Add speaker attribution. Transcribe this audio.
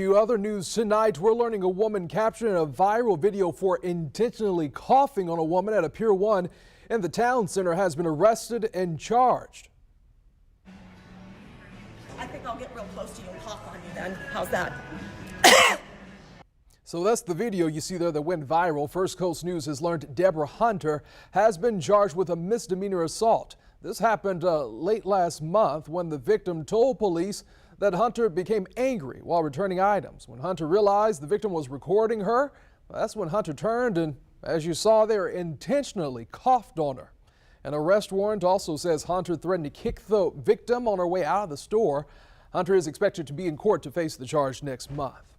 Speaker 1: Other news tonight, we're learning a woman captured in a viral video for intentionally coughing on a woman at a Pier 1 in the town center has been arrested and charged.
Speaker 2: I think I'll get real close to you and cough on you then. How's that?
Speaker 1: So that's the video you see there that went viral. First Coast News has learned Debra Hunter has been charged with a misdemeanor assault. This happened late last month when the victim told police that Hunter became angry while returning items. When Hunter realized the victim was recording her, that's when Hunter turned and, as you saw there, intentionally coughed on her. An arrest warrant also says Hunter threatened to kick the victim on her way out of the store. Hunter is expected to be in court to face the charge next month.